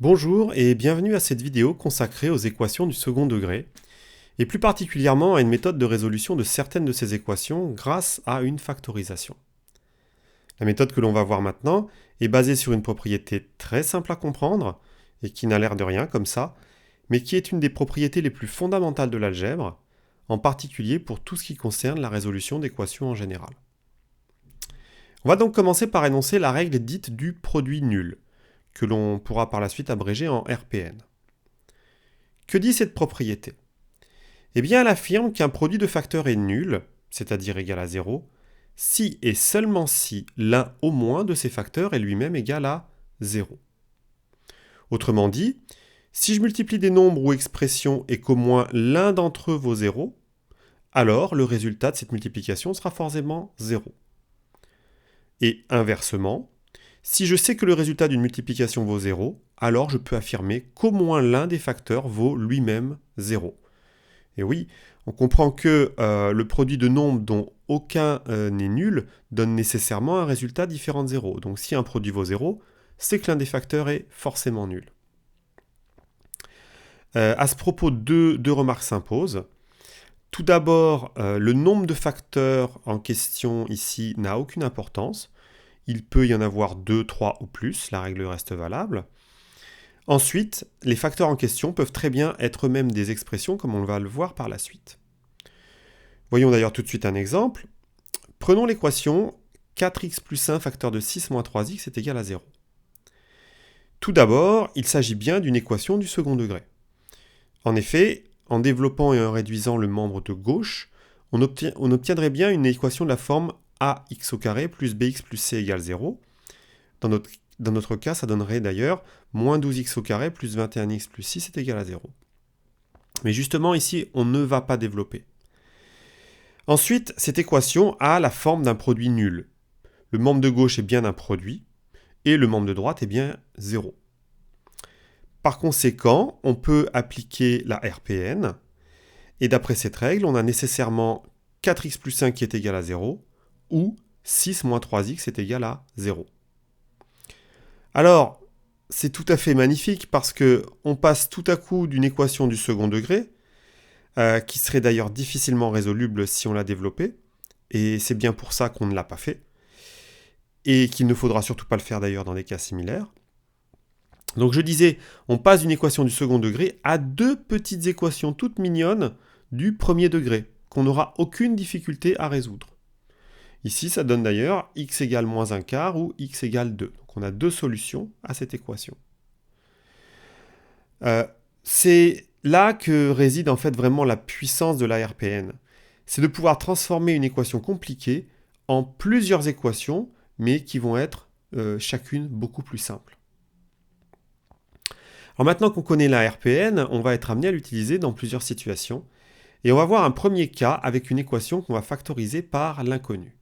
Bonjour et bienvenue à cette vidéo consacrée aux équations du second degré, et plus particulièrement à une méthode de résolution de certaines de ces équations grâce à une factorisation. La méthode que l'on va voir maintenant est basée sur une propriété très simple à comprendre, et qui n'a l'air de rien comme ça, mais qui est une des propriétés les plus fondamentales de l'algèbre, en particulier pour tout ce qui concerne la résolution d'équations en général. On va donc commencer par énoncer la règle dite du produit nul, que l'on pourra par la suite abréger en RPN. Que dit cette propriété? Eh bien, elle affirme qu'un produit de facteurs est nul, c'est-à-dire égal à 0, si et seulement si l'un au moins de ces facteurs est lui-même égal à 0. Autrement dit, si je multiplie des nombres ou expressions et qu'au moins l'un d'entre eux vaut 0, alors le résultat de cette multiplication sera forcément 0. Et inversement, si je sais que le résultat d'une multiplication vaut 0, alors je peux affirmer qu'au moins l'un des facteurs vaut lui-même 0. Et oui, on comprend que le produit de nombres dont aucun n'est nul donne nécessairement un résultat différent de 0. Donc si un produit vaut 0, c'est que l'un des facteurs est forcément nul. À ce propos, deux remarques s'imposent. Tout d'abord, le nombre de facteurs en question ici n'a aucune importance. Il peut y en avoir 2, 3 ou plus, la règle reste valable. Ensuite, les facteurs en question peuvent très bien être eux-mêmes des expressions, comme on va le voir par la suite. Voyons d'ailleurs tout de suite un exemple. Prenons l'équation 4x plus 1 facteur de 6 moins 3x est égal à 0. Tout d'abord, il s'agit bien d'une équation du second degré. En effet, en développant et en réduisant le membre de gauche, on obtiendrait bien une équation de la forme ax au carré plus bx plus c égale 0. Dans notre cas, ça donnerait d'ailleurs moins 12x au carré plus 21x plus 6 est égal à 0. Mais justement, ici, on ne va pas développer. Ensuite, cette équation a la forme d'un produit nul. Le membre de gauche est bien un produit, et le membre de droite est bien 0. Par conséquent, on peut appliquer la RPN, et d'après cette règle, on a nécessairement 4x plus 1 qui est égal à 0, ou 6 moins 3x est égal à 0. Alors, c'est tout à fait magnifique parce qu'on passe tout à coup d'une équation du second degré, qui serait d'ailleurs difficilement résoluble si on l'a développée, et c'est bien pour ça qu'on ne l'a pas fait, et qu'il ne faudra surtout pas le faire d'ailleurs dans des cas similaires. Donc je disais, on passe d'une équation du second degré à deux petites équations toutes mignonnes du premier degré, qu'on n'aura aucune difficulté à résoudre. Ici, ça donne d'ailleurs x égale moins un quart ou x égale 2. Donc on a deux solutions à cette équation. C'est là que réside en fait vraiment la puissance de la RPN. C'est de pouvoir transformer une équation compliquée en plusieurs équations, mais qui vont être chacune beaucoup plus simples. Alors maintenant qu'on connaît la RPN, on va être amené à l'utiliser dans plusieurs situations. Et on va voir un premier cas avec une équation qu'on va factoriser par l'inconnu.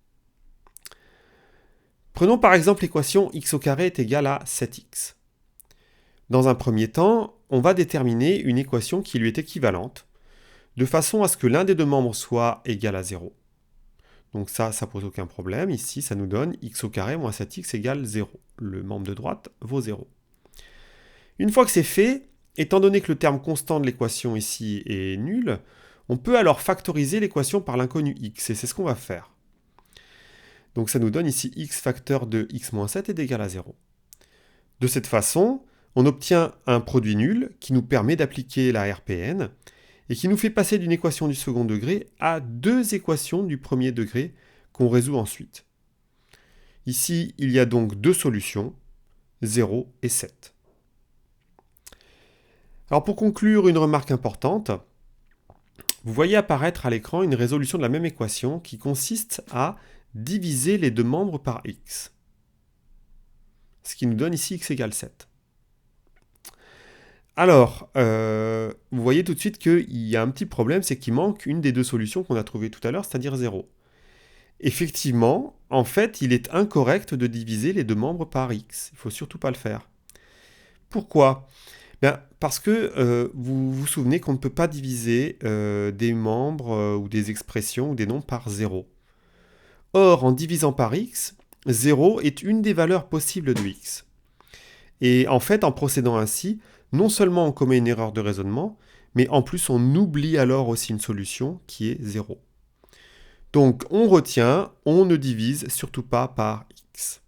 Prenons par exemple l'équation x au carré est égal à 7x. Dans un premier temps, on va déterminer une équation qui lui est équivalente, de façon à ce que l'un des deux membres soit égal à 0. Donc ça pose aucun problème. Ici, ça nous donne x au carré moins 7x égale 0. Le membre de droite vaut 0. Une fois que c'est fait, étant donné que le terme constant de l'équation ici est nul, on peut alors factoriser l'équation par l'inconnu x, et c'est ce qu'on va faire. Donc ça nous donne ici x facteur de x moins 7 est égal à 0. De cette façon, on obtient un produit nul qui nous permet d'appliquer la RPN, et qui nous fait passer d'une équation du second degré à deux équations du premier degré qu'on résout ensuite. Ici, il y a donc deux solutions, 0 et 7. Alors pour conclure, une remarque importante, vous voyez apparaître à l'écran une résolution de la même équation qui consiste à diviser les deux membres par x. Ce qui nous donne ici x égale 7. Alors, vous voyez tout de suite qu'il y a un petit problème, c'est qu'il manque une des deux solutions qu'on a trouvées tout à l'heure, c'est-à-dire 0. Effectivement, en fait, il est incorrect de diviser les deux membres par x. Il ne faut surtout pas le faire. Pourquoi ? Bien, parce que vous vous souvenez qu'on ne peut pas diviser des membres ou des expressions ou des nombres par 0. Or, en divisant par x, 0 est une des valeurs possibles de x. Et en fait, en procédant ainsi, non seulement on commet une erreur de raisonnement, mais en plus on oublie alors aussi une solution qui est 0. Donc on retient, on ne divise surtout pas par x.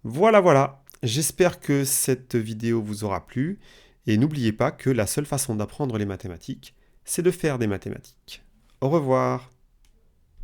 Voilà. J'espère que cette vidéo vous aura plu. Et n'oubliez pas que la seule façon d'apprendre les mathématiques, c'est de faire des mathématiques. Au revoir.